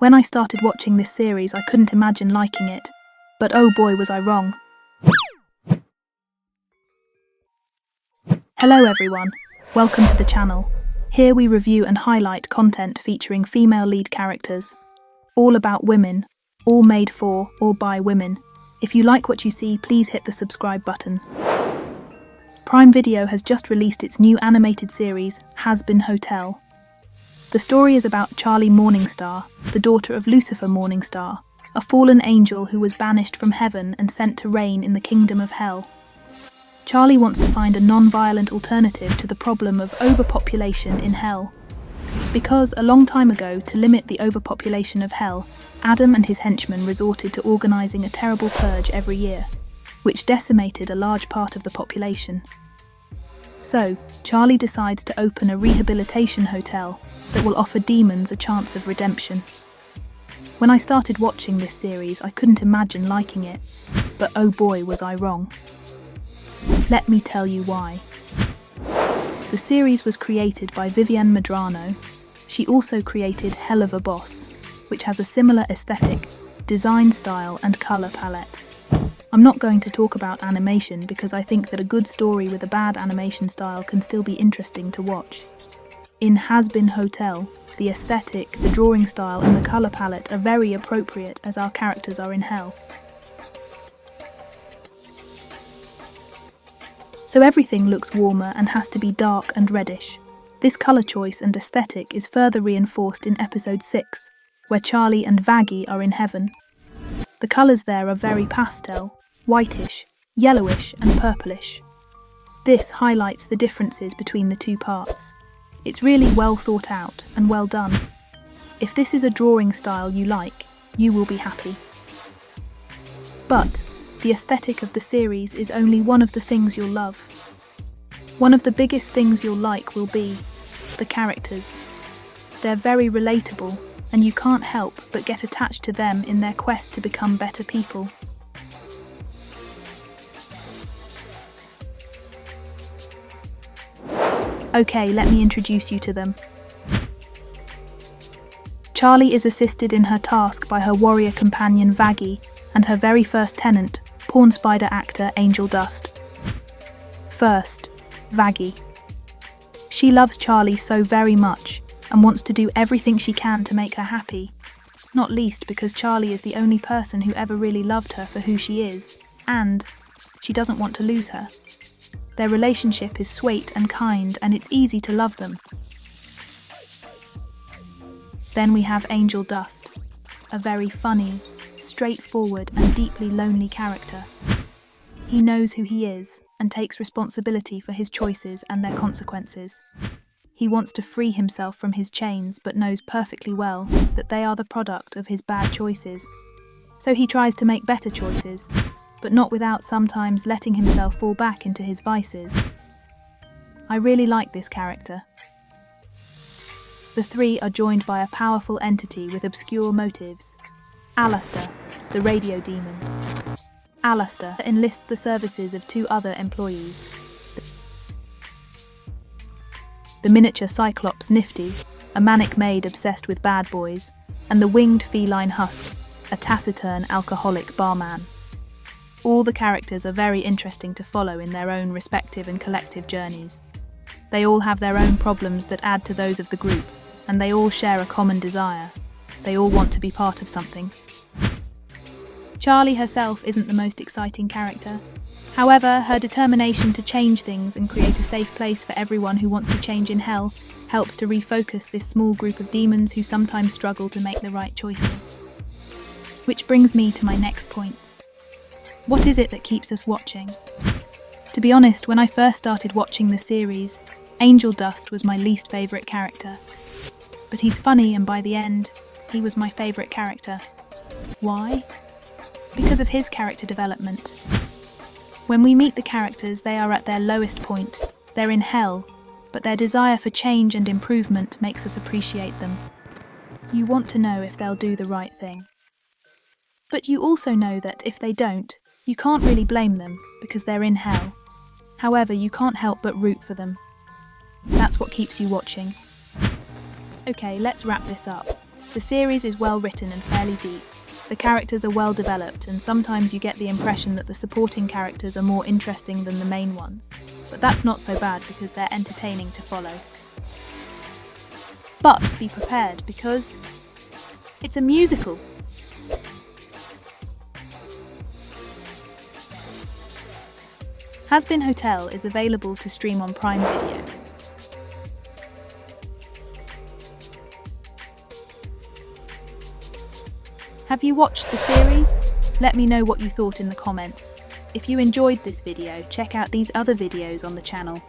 When I started watching this series, I couldn't imagine liking it. But oh boy, was I wrong. Hello everyone, welcome to the channel. Here we review and highlight content featuring female lead characters. All about women, all made for or by women. If you like what you see, please hit the subscribe button. Prime Video has just released its new animated series, Hazbin Hotel. The story is about Charlie Morningstar, the daughter of Lucifer Morningstar, a fallen angel who was banished from heaven and sent to reign in the kingdom of hell. Charlie wants to find a non-violent alternative to the problem of overpopulation in hell. Because a long time ago, to limit the overpopulation of hell, Adam and his henchmen resorted to organising a terrible purge every year, which decimated a large part of the population. So, Charlie decides to open a rehabilitation hotel that will offer demons a chance of redemption. When I started watching this series, I couldn't imagine liking it, but oh boy, was I wrong. Let me tell you why. The series was created by Vivienne Medrano. She also created Hell of a Boss, which has a similar aesthetic, design style and colour palette. I'm not going to talk about animation because I think that a good story with a bad animation style can still be interesting to watch. In Hazbin Hotel, the aesthetic, the drawing style and the colour palette are very appropriate as our characters are in hell. So everything looks warmer and has to be dark and reddish. This colour choice and aesthetic is further reinforced in episode 6, where Charlie and Vaggie are in heaven. The colours there are very pastel, whitish, yellowish and purplish. This highlights the differences between the two parts. It's really well thought out and well done. If this is a drawing style you like, you will be happy. But the aesthetic of the series is only one of the things you'll love. One of the biggest things you'll like will be the characters. They're very relatable, and you can't help but get attached to them in their quest to become better people. Okay, let me introduce you to them. Charlie is assisted in her task by her warrior companion Vaggie and her very first tenant, porn spider actor Angel Dust. First, Vaggie. She loves Charlie so very much and wants to do everything she can to make her happy, not least because Charlie is the only person who ever really loved her for who she is, and she doesn't want to lose her. Their relationship is sweet and kind, and it's easy to love them. Then we have Angel Dust, a very funny, straightforward and deeply lonely character. He knows who he is and takes responsibility for his choices and their consequences. He wants to free himself from his chains but knows perfectly well that they are the product of his bad choices. So he tries to make better choices, but not without sometimes letting himself fall back into his vices. I really like this character. The three are joined by a powerful entity with obscure motives. Alastor, the radio demon. Alastor enlists the services of two other employees. The miniature Cyclops Nifty, a manic maid obsessed with bad boys, and the winged feline Husk, a taciturn alcoholic barman. All the characters are very interesting to follow in their own respective and collective journeys. They all have their own problems that add to those of the group, and they all share a common desire. They all want to be part of something. Charlie herself isn't the most exciting character. However, her determination to change things and create a safe place for everyone who wants to change in hell helps to refocus this small group of demons who sometimes struggle to make the right choices. Which brings me to my next point. What is it that keeps us watching? To be honest, when I first started watching the series, Angel Dust was my least favourite character. But he's funny, and by the end, he was my favourite character. Why? Because of his character development. When we meet the characters, they are at their lowest point. They're in hell, but their desire for change and improvement makes us appreciate them. You want to know if they'll do the right thing. But you also know that if they don't, you can't really blame them because they're in hell. However, you can't help but root for them. That's what keeps you watching. Okay, let's wrap this up. The series is well written and fairly deep. The characters are well developed, and sometimes you get the impression that the supporting characters are more interesting than the main ones. But that's not so bad because they're entertaining to follow. But be prepared because it's a musical. Hazbin Hotel is available to stream on Prime Video. Have you watched the series? Let me know what you thought in the comments. If you enjoyed this video, check out these other videos on the channel.